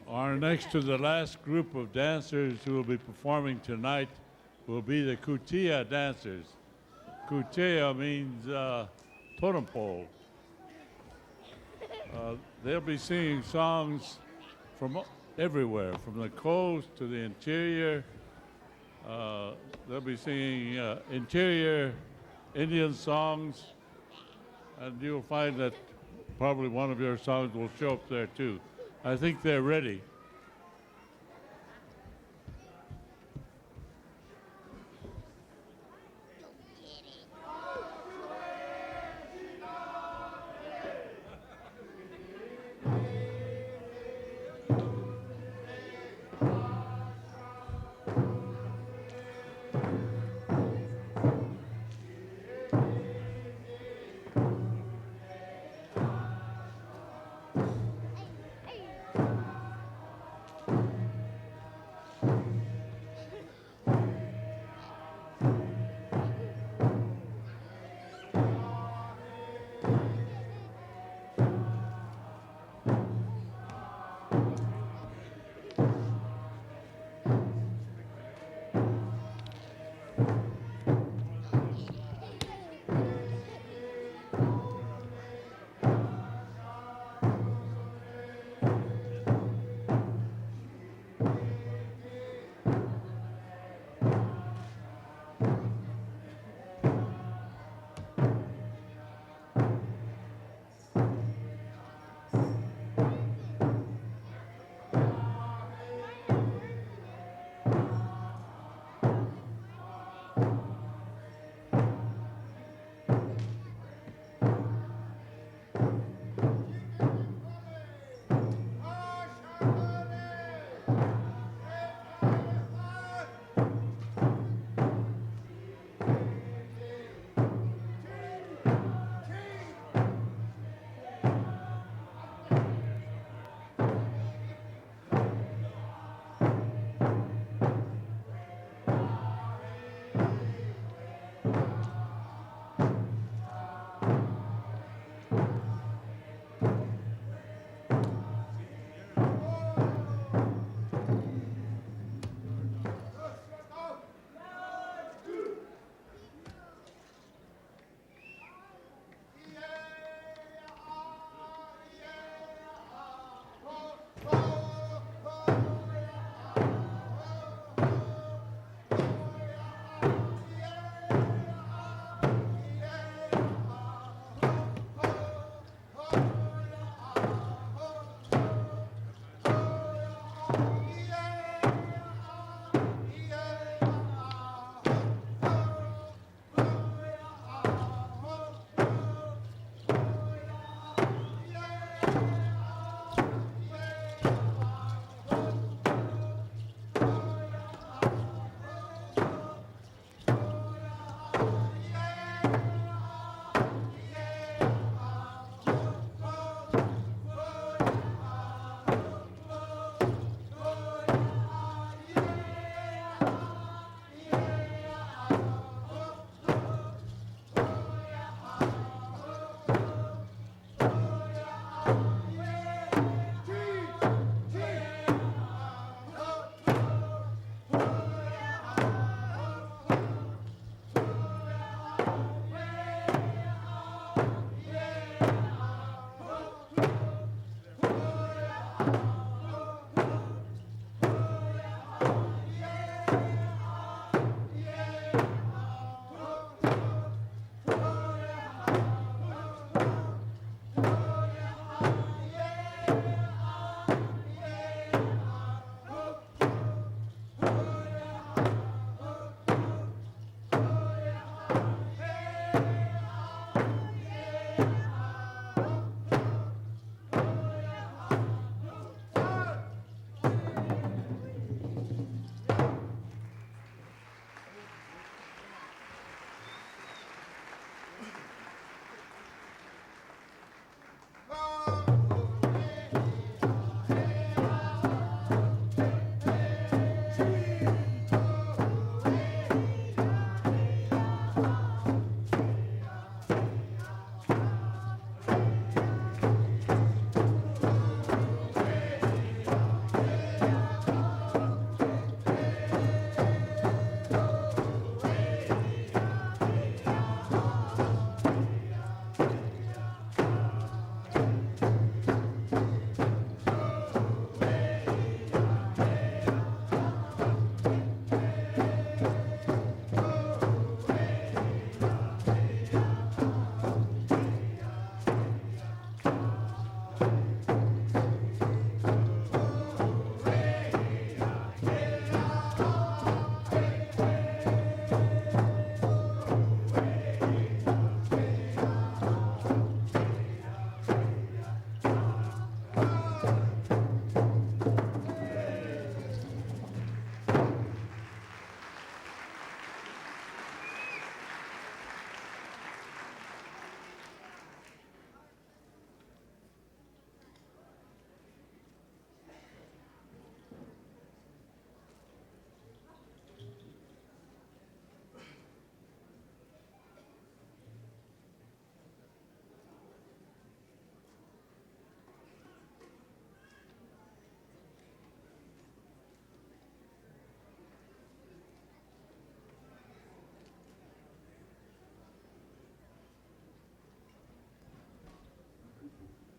Our next to the last group of dancers who will be performing tonight will be the Koote dancers. Koote means totem pole. They'll be singing songs from everywhere, from the coast to the interior. They'll be singing interior Indian songs, and you'll find that probably one of your songs will show up there too. I think they're ready.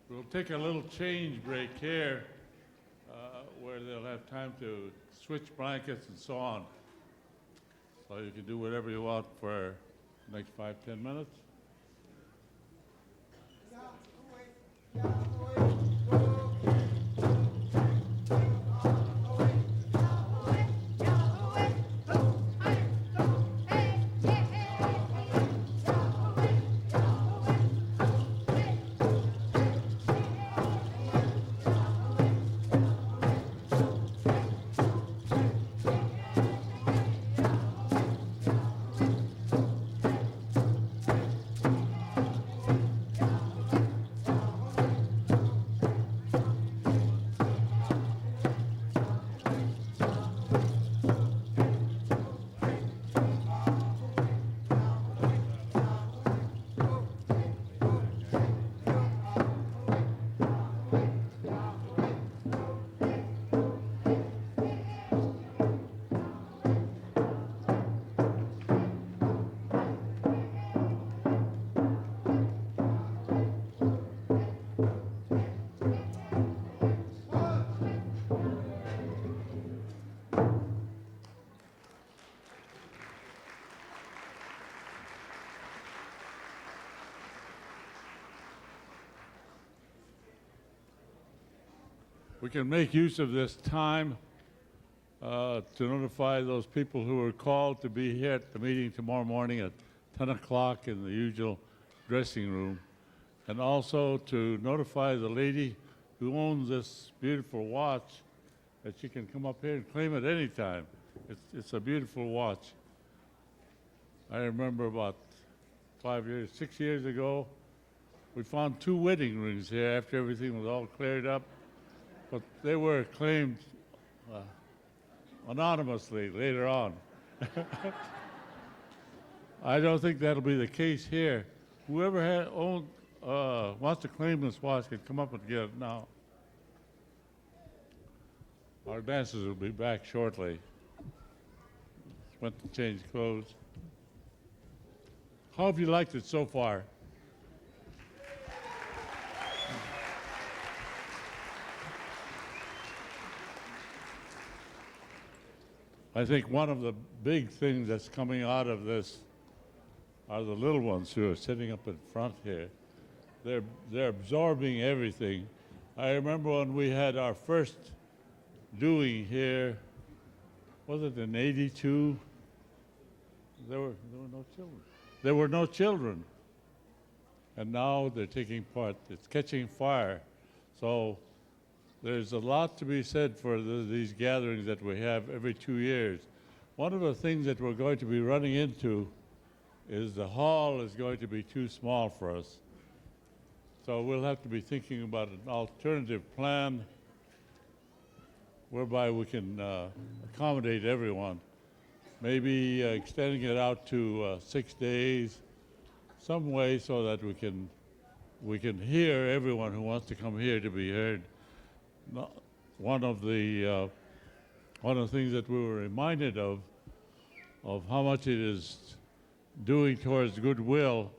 We'll take a little change break here where they'll have time to switch blankets and so on. So you can do whatever you want for the next 5-10 minutes. We can make use of this time to notify those people who are called to be here at the meeting tomorrow morning at 10 o'clock in the usual dressing room, and also to notify the lady who owns this beautiful watch that she can come up here and claim it any time. It's a beautiful watch. I remember about 6 years ago, we found 2 wedding rings here after everything was all cleared up. But they were claimed anonymously later on. I don't think that'll be the case here. Whoever wants to claim this watch can come up and get it now. Our dancers will be back shortly. Went to change clothes. How have you liked it so far? I think one of the big things that's coming out of this are the little ones who are sitting up in front here. They're absorbing everything. I remember when we had our first doing here, was it in '82? There were no children. There were no children. And now they're taking part. It's catching fire. So there's a lot to be said for these gatherings that we have every 2 years. One of the things that we're going to be running into is the hall is going to be too small for us. So we'll have to be thinking about an alternative plan whereby we can accommodate everyone. Maybe extending it out to 6 days, some way so that we can hear everyone who wants to come here to be heard. One of the things that we were reminded of how much it is doing towards goodwill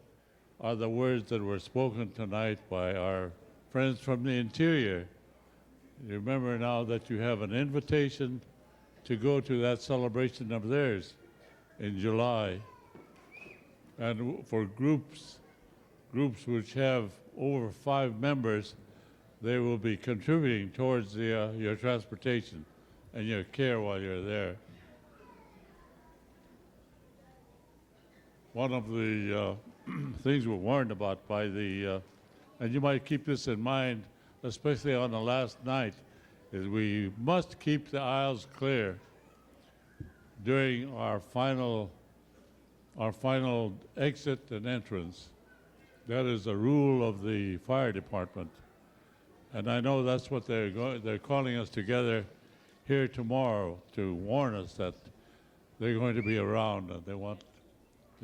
are the words that were spoken tonight by our friends from the interior. You remember now that you have an invitation to go to that celebration of theirs in July. And for groups which have over 5 members, they will be contributing towards your transportation and your care while you're there. One of the things we're warned about by and you might keep this in mind, especially on the last night, is we must keep the aisles clear during our final exit and entrance. That is a rule of the fire department. And I know that's what they're calling us together here tomorrow to warn us that they're going to be around and they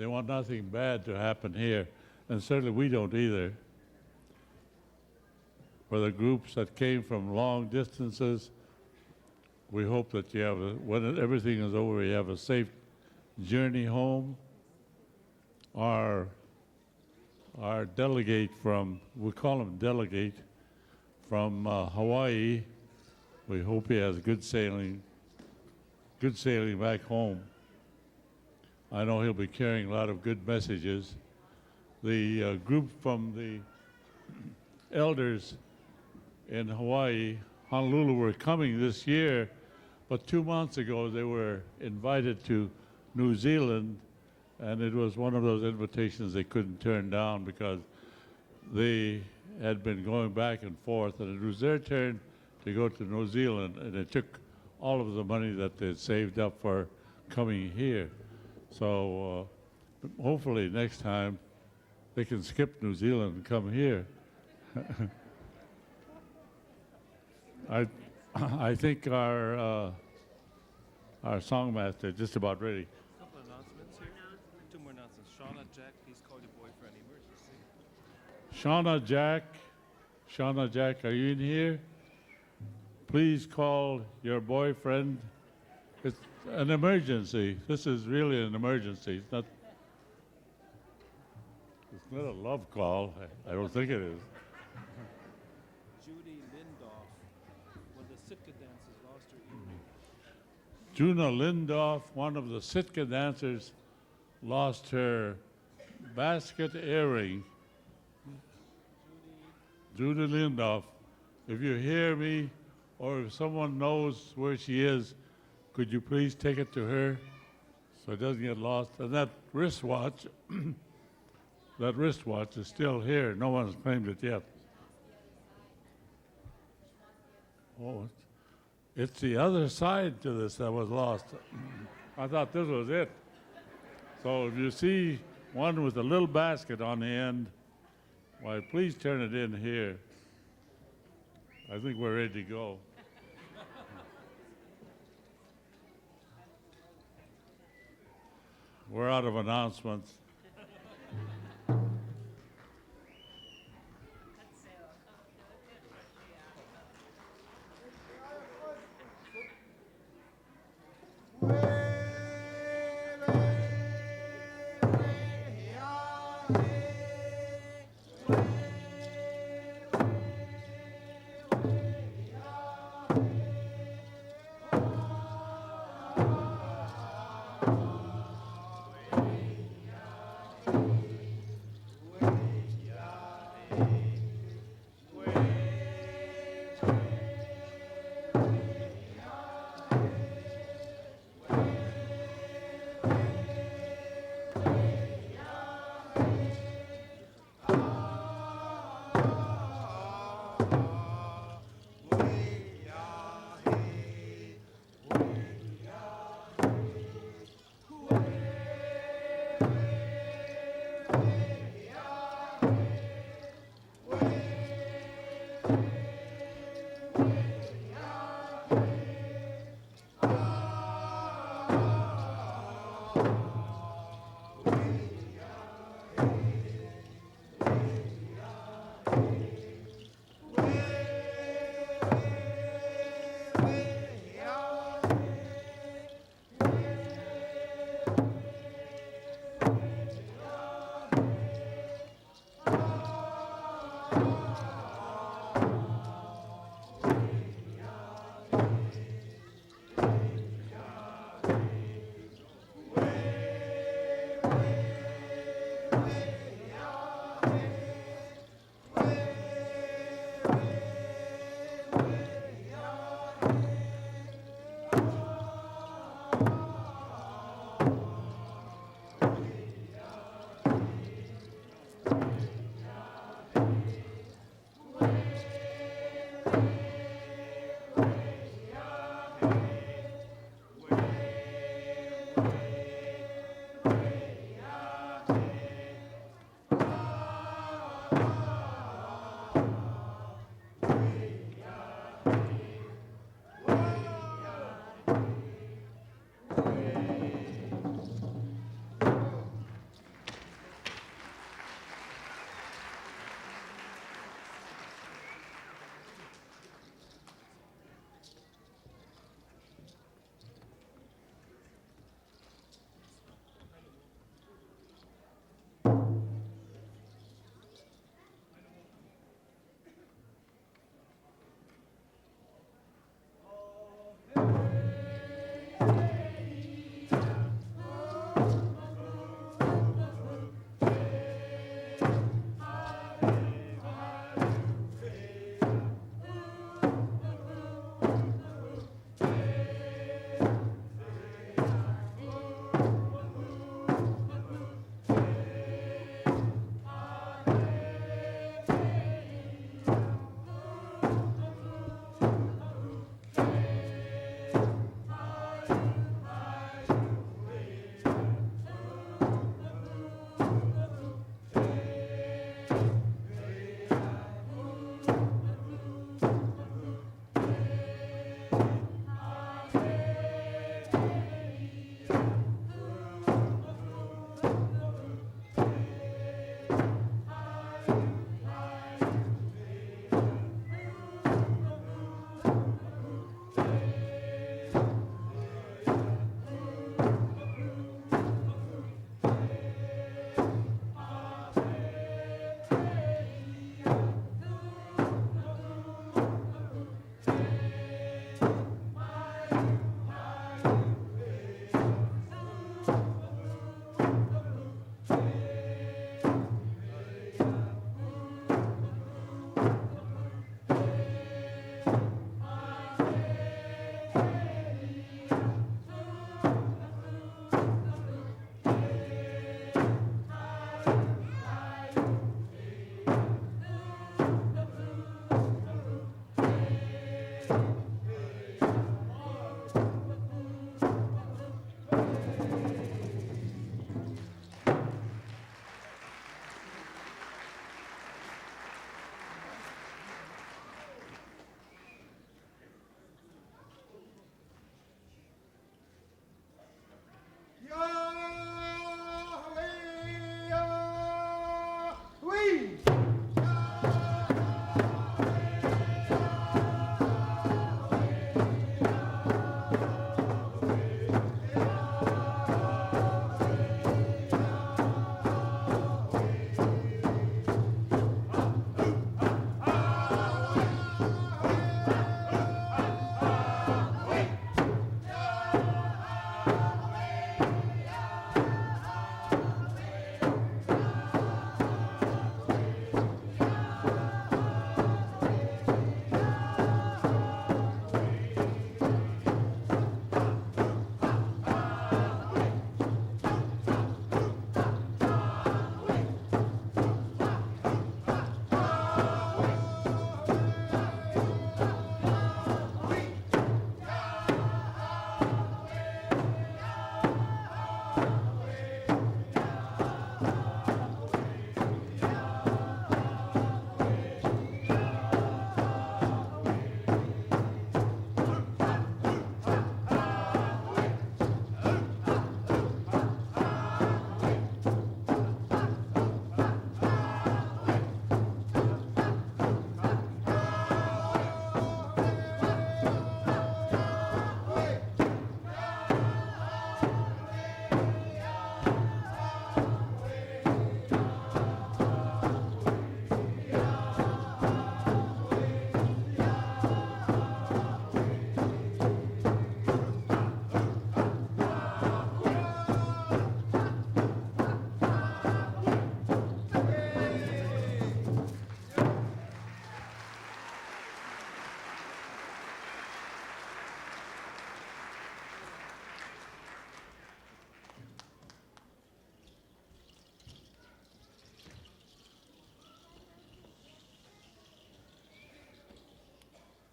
want nothing bad to happen here. And certainly we don't either. For the groups that came from long distances, we hope that when everything is over, you have a safe journey home. Our delegate we call him delegate, from Hawaii. We hope he has good sailing back home. I know he'll be carrying a lot of good messages. The group from the elders in Hawaii, Honolulu, were coming this year, but 2 months ago they were invited to New Zealand, and it was one of those invitations they couldn't turn down because they had been going back and forth, and it was their turn to go to New Zealand, and it took all of the money that they'd saved up for coming here. So hopefully next time they can skip New Zealand and come here. I think our songmaster is just about ready. A couple of announcements here. Two more announcements. Shauna, Jack, please call your boyfriend emergency. Shauna Jack, are you in here? Please call your boyfriend. It's an emergency. This is really an emergency. It's not a love call. I don't think it is. Judy Lindoff, when the Sitka dancers lost her earring. Juna Lindoff, one of the Sitka dancers, lost her basket earring. Judy Lindoff, if you hear me or if someone knows where she is, could you please take it to her so it doesn't get lost? And that wristwatch, that wristwatch is still here. No one's claimed it yet. Oh, it's the other side to this that was lost. I thought this was it. So if you see one with a little basket on the end, why, please turn it in here. I think we're ready to go. We're out of announcements.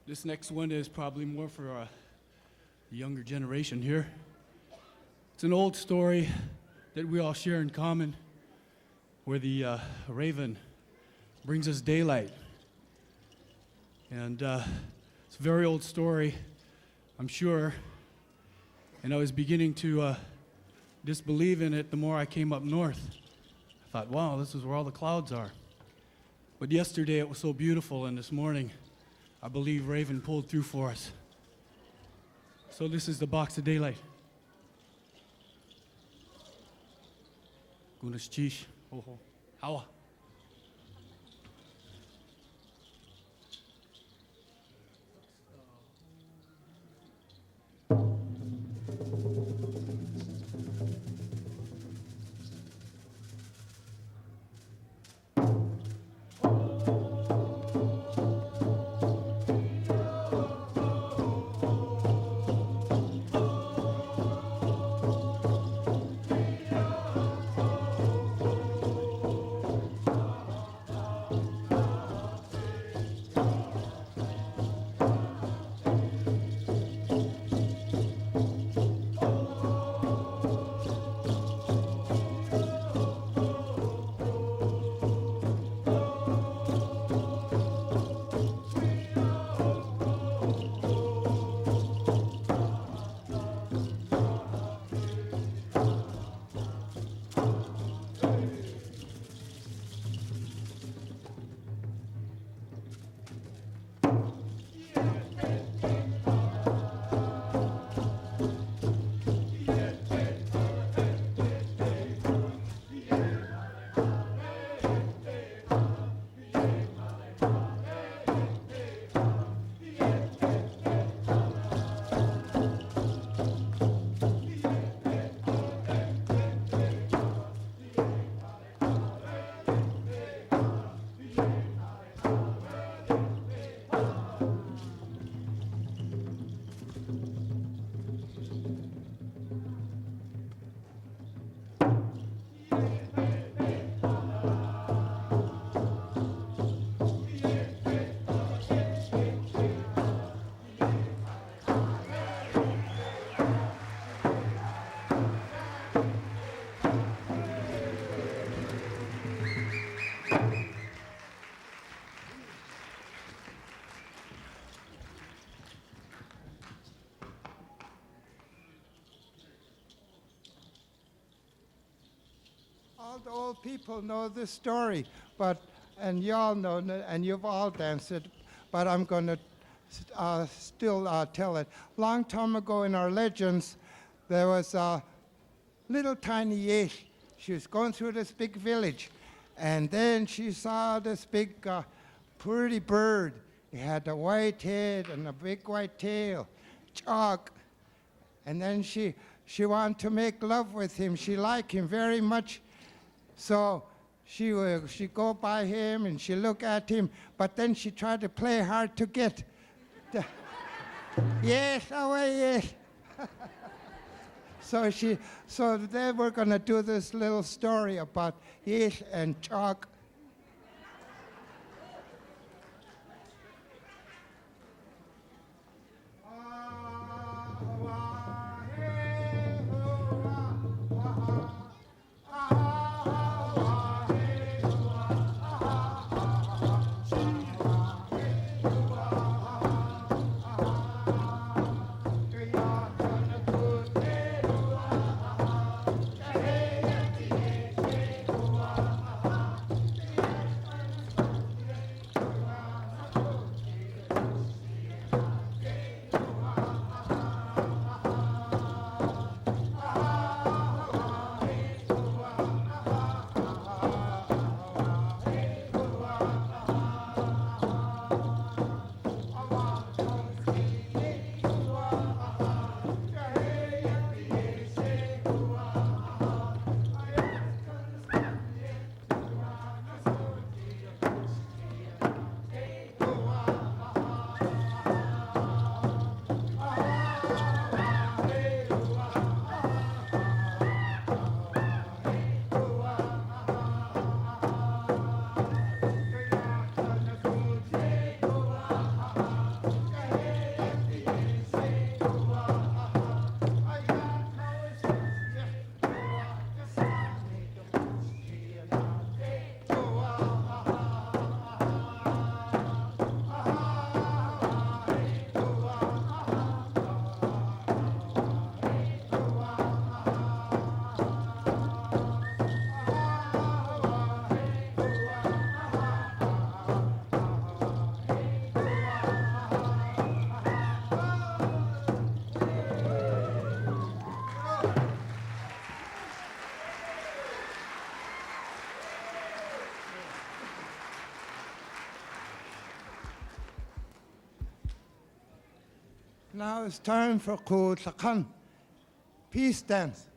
This next one is probably more for the younger generation here. It's an old story that we all share in common, where the raven brings us daylight. And it's a very old story, I'm sure. And I was beginning to disbelieve in it the more I came up north. I thought, wow, this is where all the clouds are. But yesterday it was so beautiful, and this morning I believe Raven pulled through for us. So this is the box of daylight. Gunas chish, ho ho, hawa. All the old people know this story, and you all know it, and you've all danced it, but I'm going to still tell it. Long time ago in our legends, there was a little tiny Yesh. She was going through this big village, and then she saw this big pretty bird. It had a white head and a big white tail, chalk. And then she wanted to make love with him. She liked him very much. So she go by him and she look at him, but then she tried to play hard to get. Yes, away, yes. So they were gonna do this little story about Yesh and Chalk. now it's time for Koote, peace dance.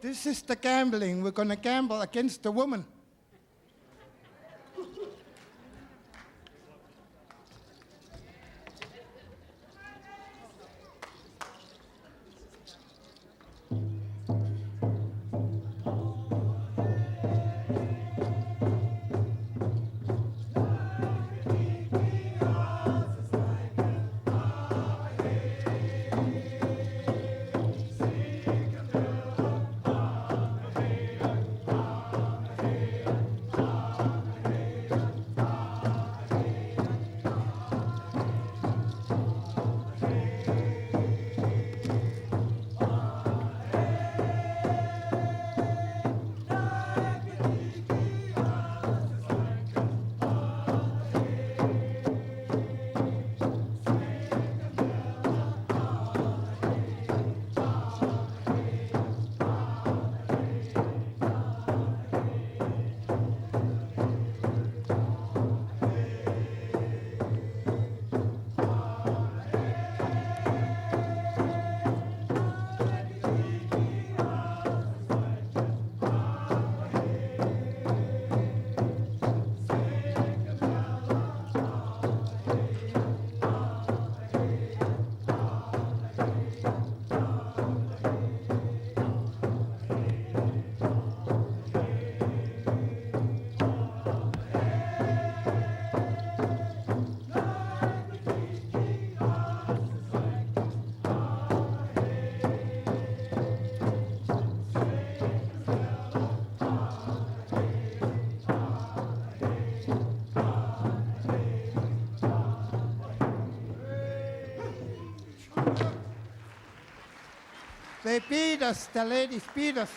This is the gambling. We're going to gamble against the woman. They beat us, the ladies beat us.